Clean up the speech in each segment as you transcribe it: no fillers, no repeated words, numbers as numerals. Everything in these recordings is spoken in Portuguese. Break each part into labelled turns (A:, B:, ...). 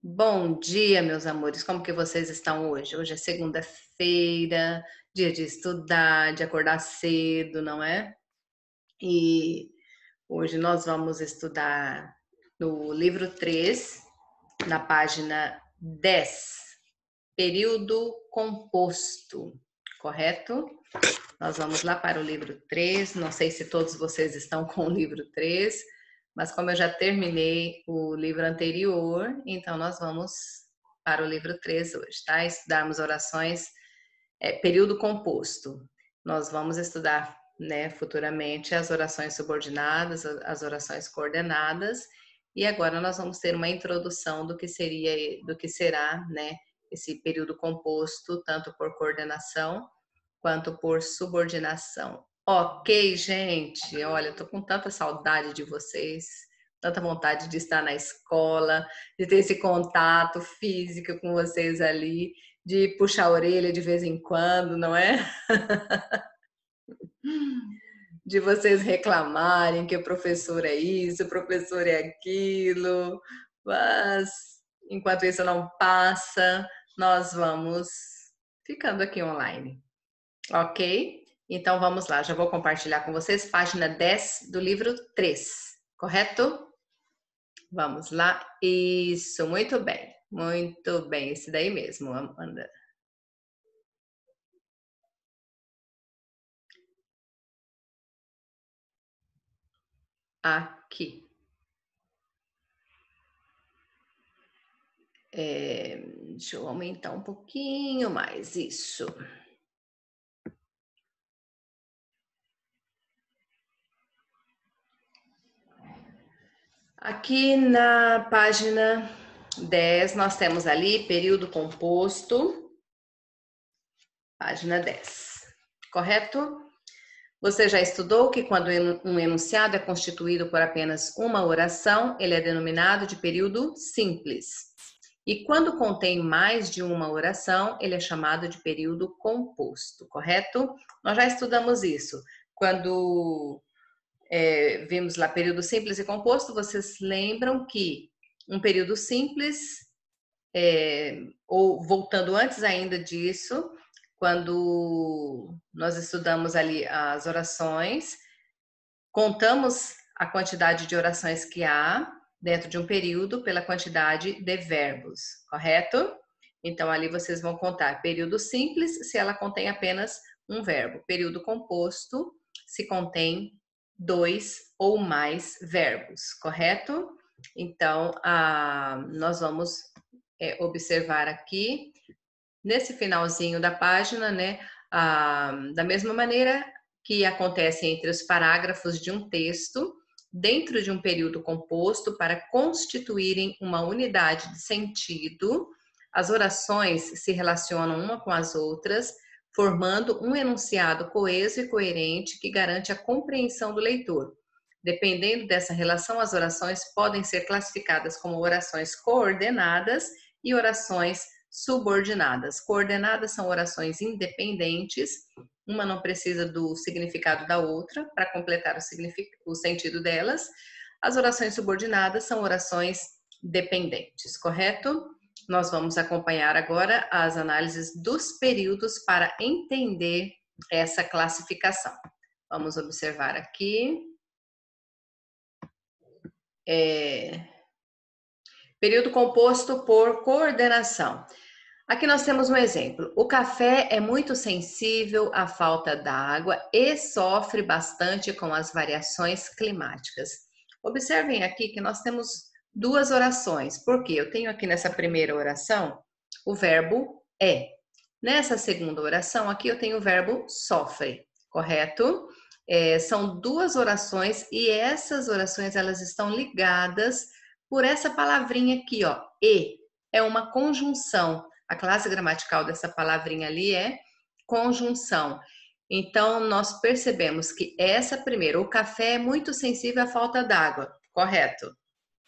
A: Bom dia, meus amores. Como que vocês estão hoje? Hoje é segunda-feira, dia de estudar, de acordar cedo, não é? E hoje nós vamos estudar no livro 3, na página 10, período composto, correto? Nós vamos lá para o livro 3. Não sei se todos vocês estão com o livro 3, mas como eu já terminei o livro anterior, então nós vamos para o livro 3 hoje, tá? Estudarmos orações, período composto. Nós vamos estudar, né, futuramente as orações subordinadas, as orações coordenadas, e agora nós vamos ter uma introdução do que será, né, esse período composto, tanto por coordenação quanto por subordinação. Ok, gente, olha, eu tô com tanta saudade de vocês, tanta vontade de estar na escola, de ter esse contato físico com vocês ali, de puxar a orelha de vez em quando, não é? De vocês reclamarem que o professor é isso, o professor é aquilo, mas enquanto isso não passa, nós vamos ficando aqui online. Ok? Então vamos lá, já vou compartilhar com vocês, página 10 do livro 3, correto? Vamos lá. Isso, muito bem, esse daí mesmo, Amanda. Aqui. Deixa eu aumentar um pouquinho mais, isso. Aqui na página 10, nós temos ali período composto, página 10, correto? Você já estudou que quando um enunciado é constituído por apenas uma oração, ele é denominado de período simples. E quando contém mais de uma oração, ele é chamado de período composto, correto? Nós já estudamos isso. Quando vimos lá período simples e composto, vocês lembram que um período simples, ou voltando antes ainda disso, quando nós estudamos ali as orações, contamos a quantidade de orações que há dentro de um período pela quantidade de verbos, correto? Então, ali vocês vão contar período simples se ela contém apenas um verbo. Período composto se contém dois ou mais verbos, correto? Então, nós vamos observar aqui, nesse finalzinho da página, né? Da mesma maneira que acontece entre os parágrafos de um texto, dentro de um período composto, para constituírem uma unidade de sentido, as orações se relacionam uma com as outras, formando um enunciado coeso e coerente que garante a compreensão do leitor. Dependendo dessa relação, as orações podem ser classificadas como orações coordenadas e orações subordinadas. Coordenadas são orações independentes, uma não precisa do significado da outra para completar o sentido delas. As orações subordinadas são orações dependentes, correto? Nós vamos acompanhar agora as análises dos períodos para entender essa classificação. Vamos observar aqui. Período composto por coordenação. Aqui nós temos um exemplo. O café é muito sensível à falta d'água e sofre bastante com as variações climáticas. Observem aqui que nós temos duas orações, porque eu tenho aqui nessa primeira oração o verbo é. Nessa segunda oração, aqui eu tenho o verbo sofre, correto? São duas orações e essas orações elas estão ligadas por essa palavrinha aqui, ó, e. É uma conjunção. A classe gramatical dessa palavrinha ali é conjunção. Então, nós percebemos que essa primeira, o café é muito sensível à falta d'água, correto?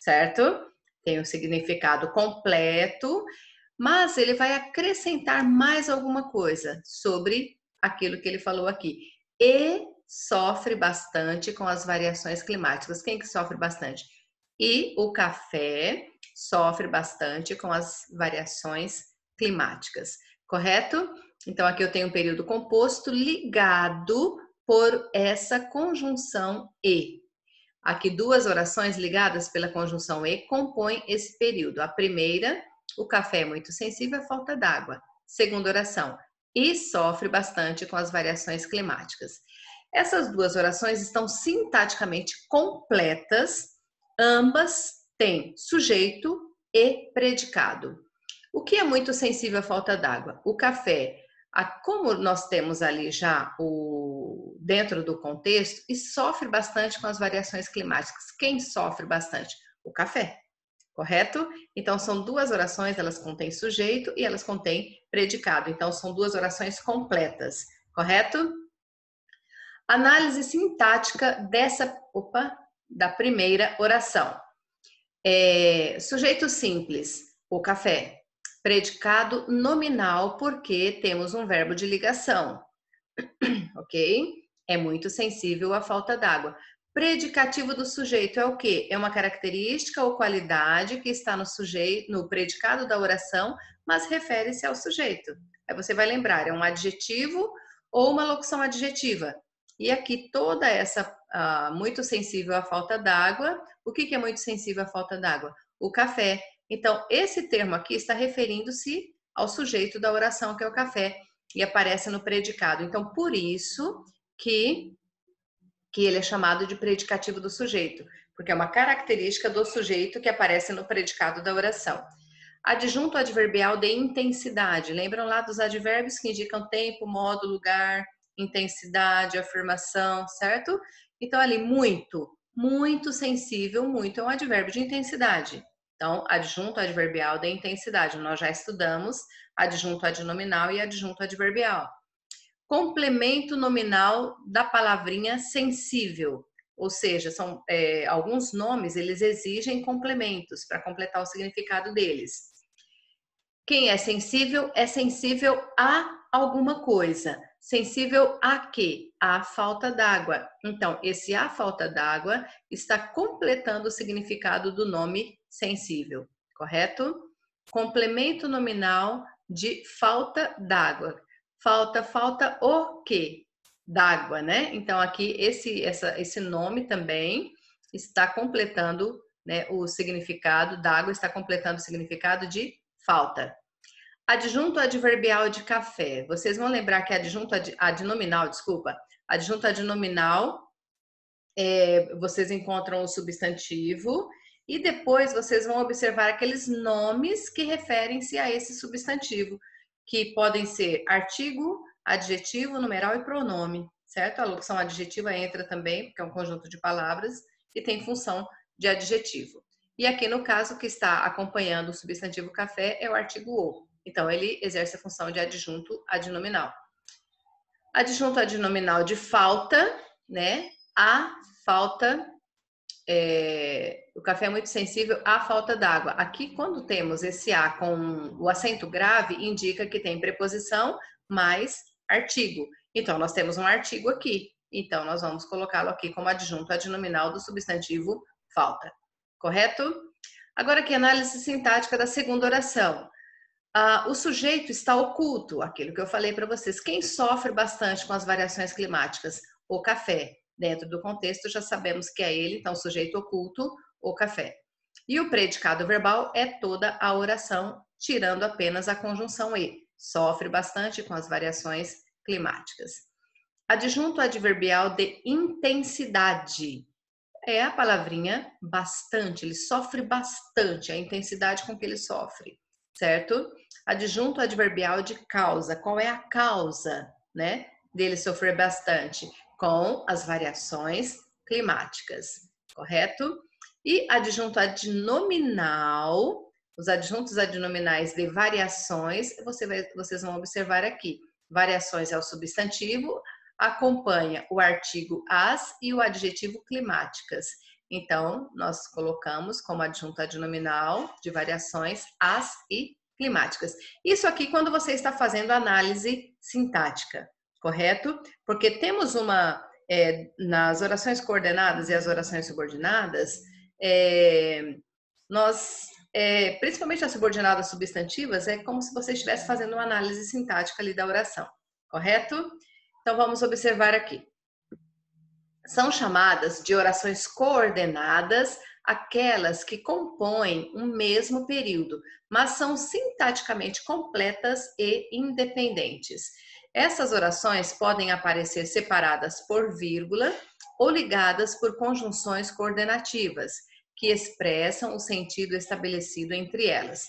A: Certo? Tem um significado completo, mas ele vai acrescentar mais alguma coisa sobre aquilo que ele falou aqui. E sofre bastante com as variações climáticas. Quem que sofre bastante? E o café sofre bastante com as variações climáticas, correto? Então, aqui eu tenho um período composto ligado por essa conjunção e. Aqui, duas orações ligadas pela conjunção e compõem esse período. A primeira, o café é muito sensível à falta d'água. Segunda oração, e sofre bastante com as variações climáticas. Essas duas orações estão sintaticamente completas, ambas têm sujeito e predicado. O que é muito sensível à falta d'água? O café, como nós temos ali já dentro do contexto, e sofre bastante com as variações climáticas. Quem sofre bastante? O café, correto? Então, são duas orações, elas contêm sujeito e elas contêm predicado. Então, são duas orações completas, correto? Análise sintática da primeira oração. Sujeito simples, o café. Predicado nominal, porque temos um verbo de ligação, ok? É muito sensível à falta d'água. Predicativo do sujeito é o quê? É uma característica ou qualidade que está no predicado da oração, mas refere-se ao sujeito. Aí você vai lembrar, é um adjetivo ou uma locução adjetiva. E aqui toda essa muito sensível à falta d'água. O que é muito sensível à falta d'água? O café. Então, esse termo aqui está referindo-se ao sujeito da oração, que é o café, e aparece no predicado. Então, por isso que ele é chamado de predicativo do sujeito, porque é uma característica do sujeito que aparece no predicado da oração. Adjunto adverbial de intensidade. Lembram lá dos advérbios que indicam tempo, modo, lugar, intensidade, afirmação, certo? Então, ali, muito, muito sensível, muito é um advérbio de intensidade. Então, adjunto adverbial de intensidade. Nós já estudamos adjunto adnominal e adjunto adverbial. Complemento nominal da palavrinha sensível. Ou seja, são alguns nomes, eles exigem complementos para completar o significado deles. Quem é sensível a alguma coisa. Sensível a quê? À falta d'água. Então, esse a falta d'água está completando o significado do nome sensível, correto? Complemento nominal de falta d'água. Falta o quê? D'água, né? Então, aqui esse nome também está completando, né, o significado d'água, está completando o significado de falta. Adjunto adverbial de café. Vocês vão lembrar que adjunto adnominal, adjunto adnominal, vocês encontram o substantivo e depois vocês vão observar aqueles nomes que referem-se a esse substantivo, que podem ser artigo, adjetivo, numeral e pronome, certo? A locução adjetiva entra também, porque é um conjunto de palavras e tem função de adjetivo. E aqui no caso que está acompanhando o substantivo café é o artigo o. Então, ele exerce a função de adjunto adnominal. Adjunto adnominal de falta, né? A falta, o café é muito sensível à falta d'água. Aqui, quando temos esse A com o acento grave, indica que tem preposição mais artigo. Então, nós temos um artigo aqui. Então, nós vamos colocá-lo aqui como adjunto adnominal do substantivo falta. Correto? Agora aqui, análise sintática da segunda oração. O sujeito está oculto, aquilo que eu falei para vocês. Quem sofre bastante com as variações climáticas? O café. Dentro do contexto, já sabemos que é ele, então, sujeito oculto, o café. E o predicado verbal é toda a oração, tirando apenas a conjunção e. Sofre bastante com as variações climáticas. Adjunto adverbial de intensidade. É a palavrinha bastante, ele sofre bastante, a intensidade com que ele sofre, certo? Adjunto adverbial de causa. Qual é a causa, né, dele sofrer bastante? Com as variações climáticas, correto? E adjunto adnominal, os adjuntos adnominais de variações, vocês vão observar aqui. Variações é o substantivo, acompanha o artigo as e o adjetivo climáticas. Então, nós colocamos como adjunto adnominal de variações as e climáticas. Isso aqui quando você está fazendo análise sintática, correto? Porque temos nas orações coordenadas e as orações subordinadas, Principalmente as subordinadas substantivas, é como se você estivesse fazendo uma análise sintática ali da oração, correto? Então vamos observar aqui. São chamadas de orações coordenadas aquelas que compõem um mesmo período, mas são sintaticamente completas e independentes. Essas orações podem aparecer separadas por vírgula ou ligadas por conjunções coordenativas, que expressam o sentido estabelecido entre elas.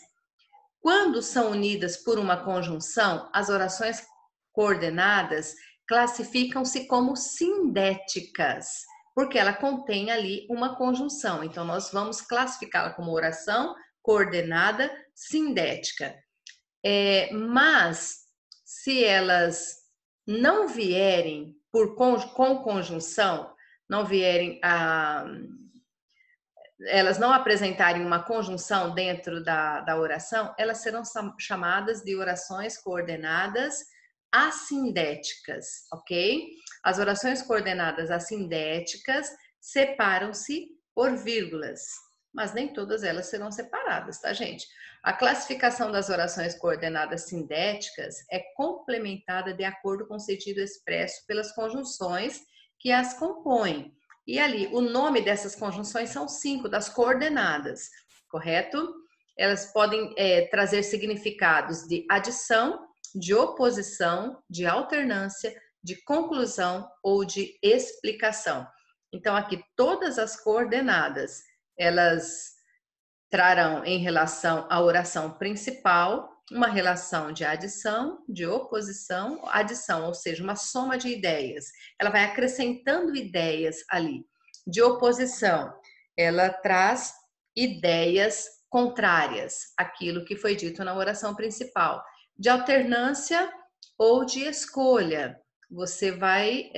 A: Quando são unidas por uma conjunção, as orações coordenadas classificam-se como sindéticas, porque ela contém ali uma conjunção. Então, nós vamos classificá-la como oração coordenada sindética. Mas, se elas não vierem com conjunção, não vierem elas não apresentarem uma conjunção dentro da oração, elas serão chamadas de orações coordenadas assindéticas, ok? As orações coordenadas assindéticas separam-se por vírgulas, mas nem todas elas serão separadas, tá, gente? A classificação das orações coordenadas sindéticas é complementada de acordo com o sentido expresso pelas conjunções que as compõem. E ali, o nome dessas conjunções são 5 das coordenadas, correto? Elas podem trazer significados de adição, de oposição, de alternância, de conclusão ou de explicação. Então, aqui, todas as coordenadas, elas trarão em relação à oração principal uma relação de adição, de oposição, adição, ou seja, uma soma de ideias. Ela vai acrescentando ideias ali. De oposição, ela traz ideias contrárias àquilo que foi dito na oração principal. De alternância ou de escolha, você vai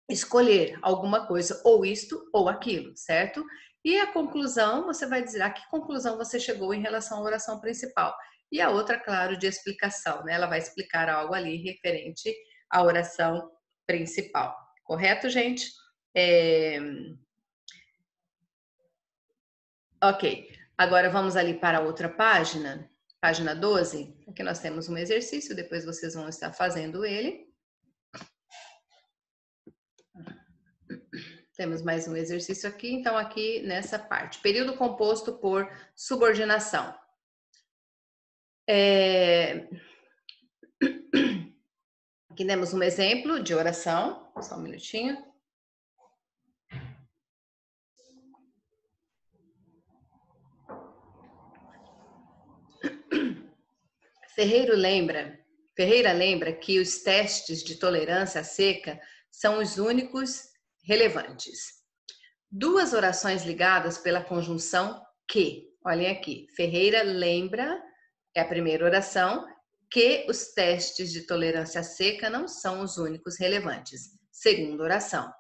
A: escolher alguma coisa, ou isto ou aquilo, certo? E a conclusão, você vai dizer a que conclusão você chegou em relação à oração principal. E a outra, claro, de explicação, né? Ela vai explicar algo ali referente à oração principal. Correto, gente? Ok. Agora vamos ali para a outra página, página 12. Aqui nós temos um exercício, depois vocês vão estar fazendo ele. Temos mais um exercício aqui, então aqui nessa parte. Período composto por subordinação. Aqui temos um exemplo de oração. Só um minutinho. Ferreira lembra que os testes de tolerância à seca são os únicos relevantes. Duas orações ligadas pela conjunção que. Olhem aqui. Ferreira lembra, é a primeira oração, que os testes de tolerância à seca não são os únicos relevantes. Segunda oração.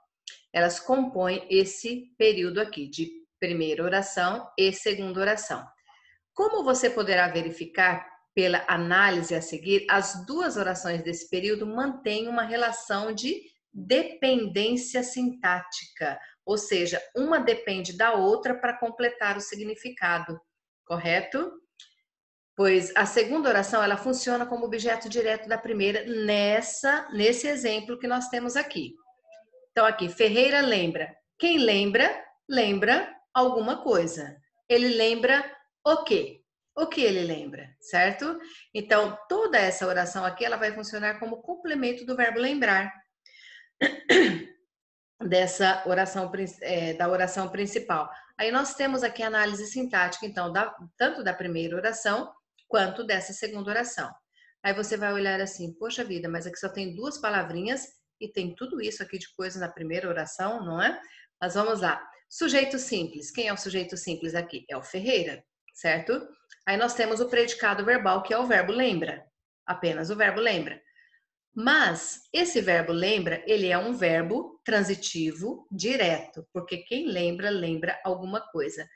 A: Elas compõem esse período aqui de primeira oração e segunda oração. Como você poderá verificar pela análise a seguir, as duas orações desse período mantêm uma relação de dependência sintática, ou seja, uma depende da outra para completar o significado, correto? Pois a segunda oração, ela funciona como objeto direto da primeira nesse exemplo que nós temos aqui. Então aqui, Ferreira lembra. Quem lembra, lembra alguma coisa. Ele lembra o quê? O que ele lembra, certo? Então, toda essa oração aqui, ela vai funcionar como complemento do verbo lembrar. Dessa oração, da oração principal. Aí nós temos aqui a análise sintática, então, tanto da primeira oração, quanto dessa segunda oração. Aí você vai olhar assim, poxa vida, mas aqui só tem duas palavrinhas e tem tudo isso aqui de coisa na primeira oração, não é? Mas vamos lá. Sujeito simples. Quem é o sujeito simples aqui? É o Ferreira, certo? Aí nós temos o predicado verbal, que é o verbo lembra. Apenas o verbo lembra. Mas esse verbo lembra, ele é um verbo transitivo direto, porque quem lembra, lembra alguma coisa.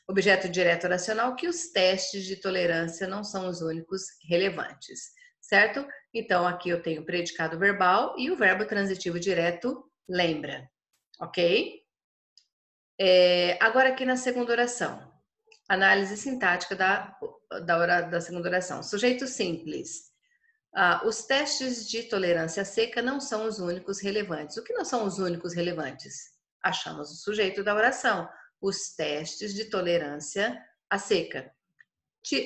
A: Objeto direto oracional, que os testes de tolerância não são os únicos relevantes, certo? Então, aqui eu tenho o predicado verbal e o verbo transitivo direto lembra, ok? Agora aqui na segunda oração. Análise sintática da segunda oração. Sujeito simples. Os testes de tolerância seca não são os únicos relevantes. O que não são os únicos relevantes? Achamos o sujeito da oração. Os testes de tolerância à seca.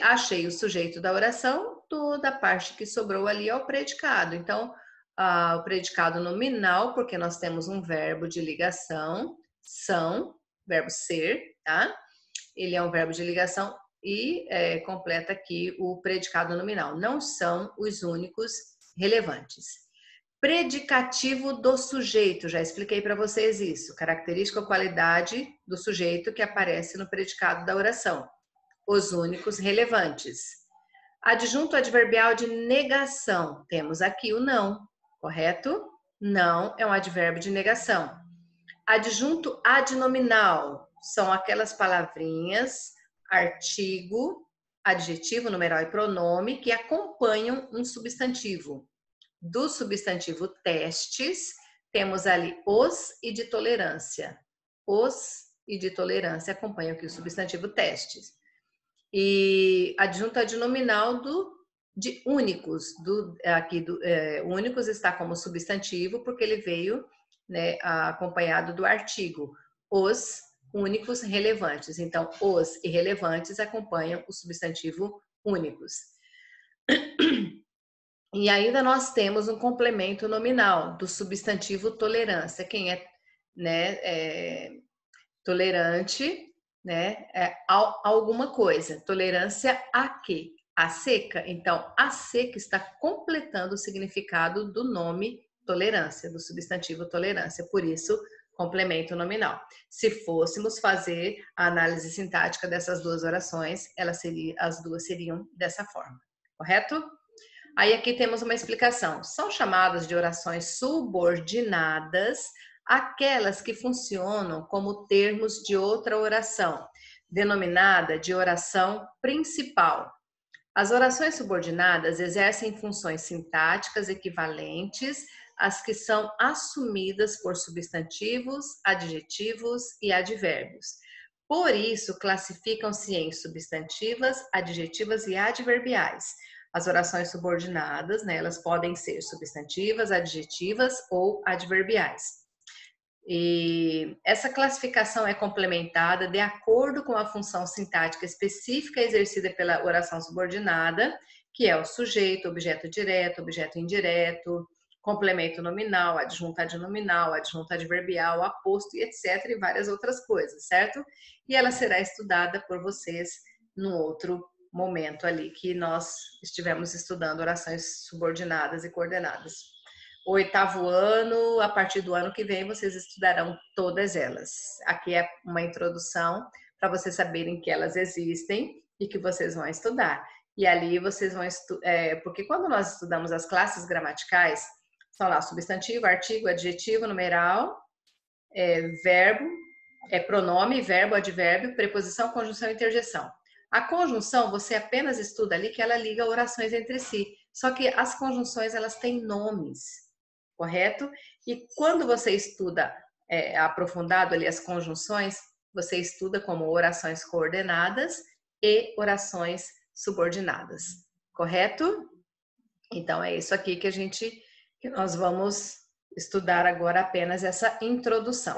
A: Achei o sujeito da oração, toda a parte que sobrou ali é o predicado. Então, o predicado nominal, porque nós temos um verbo de ligação, são, verbo ser, tá? Ele é um verbo de ligação e completa aqui o predicado nominal. Não são os únicos relevantes. Predicativo do sujeito, já expliquei para vocês isso. Característica ou qualidade do sujeito que aparece no predicado da oração. Os únicos relevantes. Adjunto adverbial de negação. Temos aqui o não, correto? Não é um advérbio de negação. Adjunto adnominal são aquelas palavrinhas, artigo, adjetivo, numeral e pronome que acompanham um substantivo. Do substantivo testes, temos ali os e de tolerância. Os e de tolerância acompanham aqui o substantivo testes. E adjunto adnominal de únicos. Únicos está como substantivo porque ele veio, né, acompanhado do artigo. Os únicos relevantes. Então, os irrelevantes acompanham o substantivo únicos. E ainda nós temos um complemento nominal do substantivo tolerância. Quem é, né, tolerante, né, alguma coisa. Tolerância a quê? A seca. Então, a seca está completando o significado do nome tolerância, do substantivo tolerância. Por isso, complemento nominal. Se fôssemos fazer a análise sintática dessas duas orações, as duas seriam dessa forma, correto? Aí aqui temos uma explicação. São chamadas de orações subordinadas aquelas que funcionam como termos de outra oração, denominada de oração principal. As orações subordinadas exercem funções sintáticas equivalentes às que são assumidas por substantivos, adjetivos e advérbios. Por isso, classificam-se em substantivas, adjetivas e adverbiais. As orações subordinadas, né, elas podem ser substantivas, adjetivas ou adverbiais. E essa classificação é complementada de acordo com a função sintática específica exercida pela oração subordinada, que é o sujeito, objeto direto, objeto indireto, complemento nominal, adjunto adnominal, adjunto adverbial, aposto e etc. e várias outras coisas, certo? E ela será estudada por vocês no outro momento ali que nós estivemos estudando orações subordinadas e coordenadas. O oitavo ano, a partir do ano que vem, vocês estudarão todas elas. Aqui é uma introdução para vocês saberem que elas existem e que vocês vão estudar. E ali vocês vão estudar, porque quando nós estudamos as classes gramaticais, são lá substantivo, artigo, adjetivo, numeral, verbo, pronome, verbo, advérbio, preposição, conjunção e interjeção. A conjunção, você apenas estuda ali que ela liga orações entre si. Só que as conjunções, elas têm nomes, correto? E quando você estuda aprofundado ali as conjunções, você estuda como orações coordenadas e orações subordinadas, correto? Então, é isso aqui que nós vamos estudar agora, apenas essa introdução.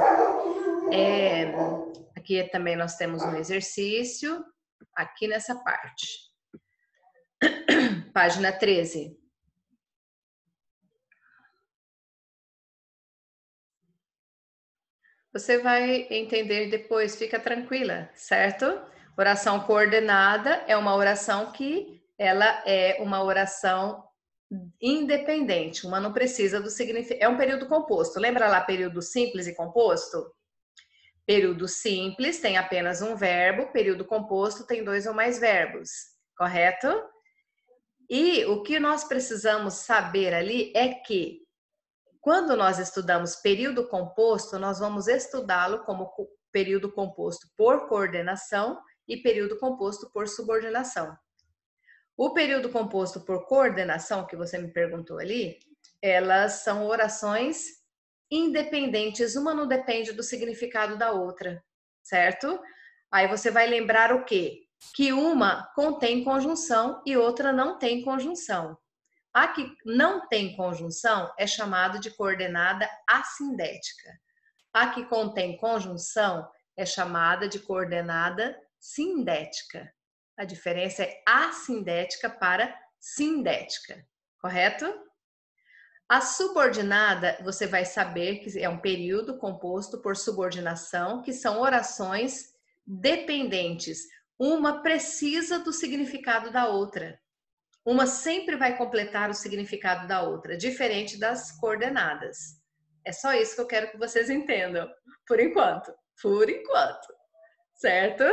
A: Aqui também nós temos um exercício, aqui nessa parte. Página 13. Você vai entender depois, fica tranquila, certo? Oração coordenada é uma oração que ela é uma oração independente, uma não precisa do significado. É um período composto. Lembra lá período simples e composto? Período simples tem apenas um verbo, período composto tem 2 ou mais verbos, correto? E o que nós precisamos saber ali é que quando nós estudamos período composto, nós vamos estudá-lo como período composto por coordenação e período composto por subordinação. O período composto por coordenação, que você me perguntou ali, elas são orações independentes, uma não depende do significado da outra. certo? Aí você vai lembrar o quê? Que uma contém conjunção e outra não tem conjunção. A que não tem conjunção é chamada de coordenada assindética. A que contém conjunção é chamada de coordenada sindética. A diferença é assindética para sindética, correto? A subordinada, você vai saber que é um período composto por subordinação, que são orações dependentes. Uma precisa do significado da outra. Uma sempre vai completar o significado da outra, diferente das coordenadas. É só isso que eu quero que vocês entendam, por enquanto. Por enquanto, certo?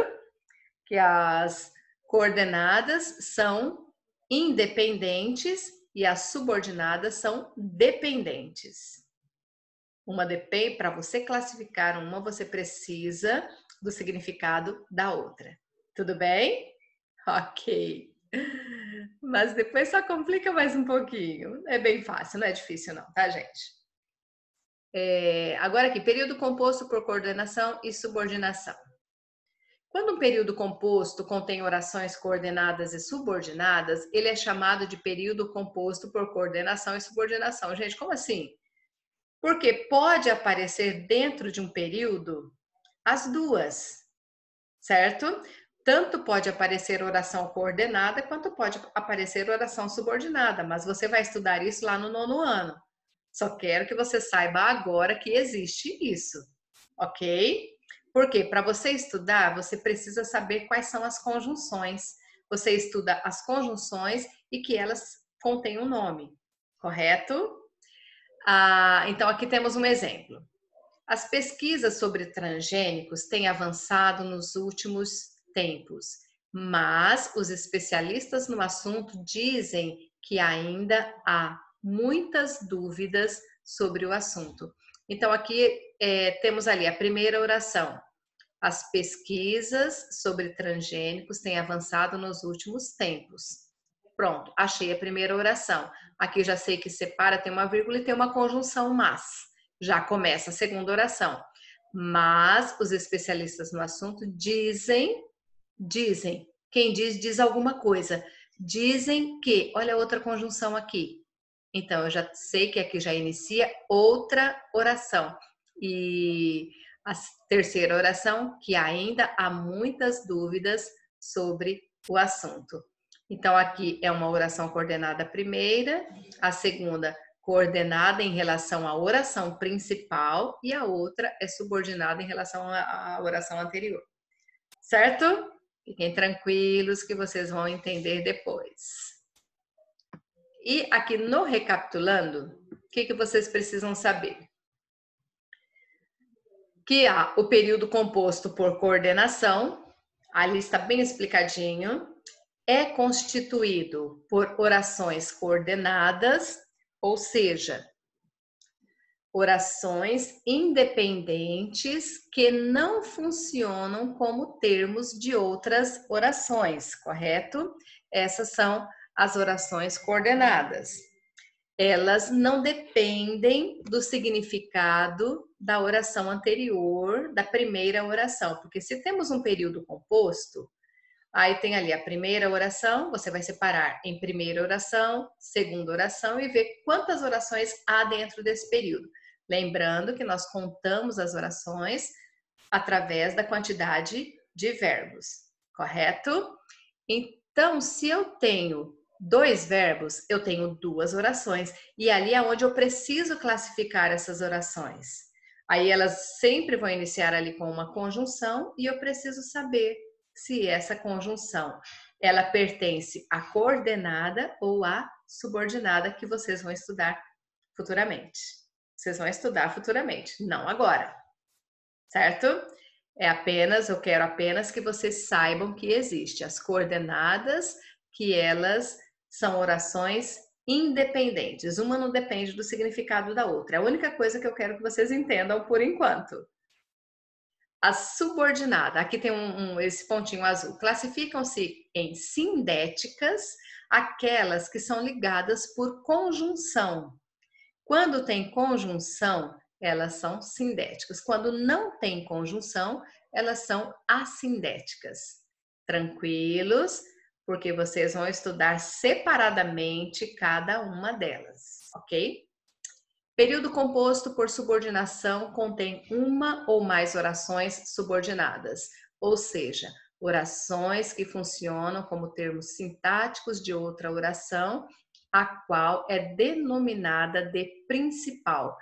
A: Que as coordenadas são independentes e as subordinadas são dependentes. Uma depende, para você classificar uma, você precisa do significado da outra. Tudo bem? Ok. Mas depois só complica mais um pouquinho. É bem fácil, não é difícil não, tá, gente? Agora aqui, período composto por coordenação e subordinação. Quando um período composto contém orações coordenadas e subordinadas, ele é chamado de período composto por coordenação e subordinação. Gente, como assim? Porque pode aparecer dentro de um período as duas, certo? Tanto pode aparecer oração coordenada, quanto pode aparecer oração subordinada, mas você vai estudar isso lá no 9º ano. Só quero que você saiba agora que existe isso, ok? Porque para você estudar, você precisa saber quais são as conjunções. Você estuda as conjunções e que elas contêm um nome, correto? Então, aqui temos um exemplo. As pesquisas sobre transgênicos têm avançado nos últimos tempos, mas os especialistas no assunto dizem que ainda há muitas dúvidas sobre o assunto. Então, aqui temos ali a primeira oração. As pesquisas sobre transgênicos têm avançado nos últimos tempos. Pronto, achei a primeira oração. Aqui já sei que separa, tem uma vírgula e tem uma conjunção mas. Já começa a segunda oração. Mas os especialistas no assunto dizem, quem diz alguma coisa. Dizem que, olha outra conjunção aqui. Então, eu já sei que aqui já inicia outra oração. E a terceira oração, que ainda há muitas dúvidas sobre o assunto. Então, aqui é uma oração coordenada primeira, a segunda coordenada em relação à oração principal e a outra é subordinada em relação à oração anterior. Certo? Fiquem tranquilos que vocês vão entender depois. E aqui no recapitulando, o que vocês precisam saber? Que há o período composto por coordenação, ali está bem explicadinho, é constituído por orações coordenadas, ou seja, orações independentes que não funcionam como termos de outras orações, correto? Essas são as orações coordenadas. Elas não dependem do significado da oração anterior, da primeira oração, porque se temos um período composto, aí tem ali a primeira oração, você vai separar em primeira oração, segunda oração e ver quantas orações há dentro desse período. Lembrando que nós contamos as orações através da quantidade de verbos, correto? Então, se eu tenho 2 verbos, eu tenho 2 orações. E ali é onde eu preciso classificar essas orações. Aí elas sempre vão iniciar ali com uma conjunção e eu preciso saber se essa conjunção ela pertence à coordenada ou à subordinada que vocês vão estudar futuramente. Vocês vão estudar futuramente, não agora, certo? Eu quero apenas que vocês saibam que existe as coordenadas, que elas são orações independentes. Uma não depende do significado da outra. É a única coisa que eu quero que vocês entendam por enquanto. A subordinada, aqui tem esse pontinho azul, classificam-se em sindéticas aquelas que são ligadas por conjunção. Quando tem conjunção, elas são sindéticas. Quando não tem conjunção, elas são assindéticas. Tranquilos, porque vocês vão estudar separadamente cada uma delas, ok? Período composto por subordinação contém uma ou mais orações subordinadas, ou seja, orações que funcionam como termos sintáticos de outra oração, a qual é denominada de principal.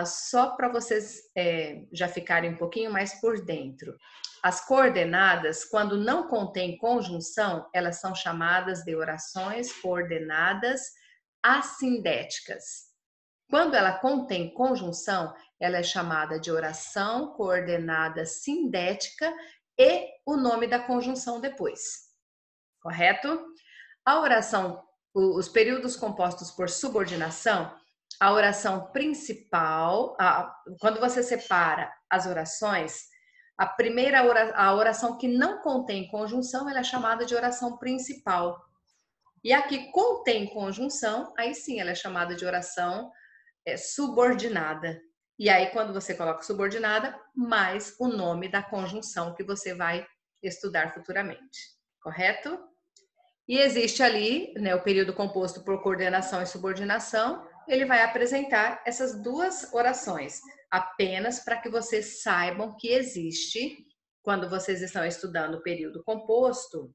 A: Só para vocês já ficarem um pouquinho mais por dentro. As coordenadas, quando não contém conjunção, elas são chamadas de orações coordenadas assindéticas. Quando ela contém conjunção, ela é chamada de oração coordenada sindética e o nome da conjunção depois. Correto? A oração, os períodos compostos por subordinação, a oração principal, quando você separa as orações, a oração que não contém conjunção, ela é chamada de oração principal. E a que contém conjunção, aí sim ela é chamada de oração subordinada. E aí, quando você coloca subordinada, mais o nome da conjunção que você vai estudar futuramente. Correto? E existe ali, né, o período composto por coordenação e subordinação, ele vai apresentar essas duas orações, apenas para que vocês saibam que existe, quando vocês estão estudando o período composto,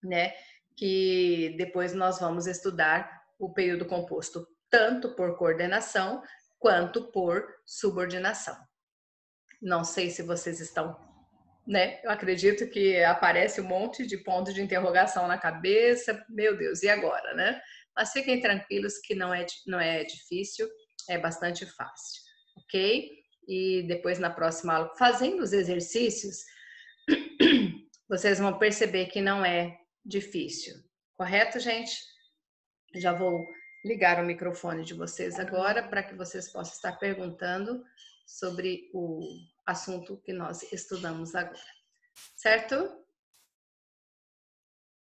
A: né, que depois nós vamos estudar o período composto tanto por coordenação quanto por subordinação. Não sei se vocês estão, né? Eu acredito que aparece um monte de pontos de interrogação na cabeça. Meu Deus, e agora, né? Mas fiquem tranquilos que não é difícil, é bastante fácil, ok? E depois na próxima aula, fazendo os exercícios, vocês vão perceber que não é difícil. Correto, gente? Já vou ligar o microfone de vocês agora para que vocês possam estar perguntando sobre o assunto que nós estudamos agora. Certo?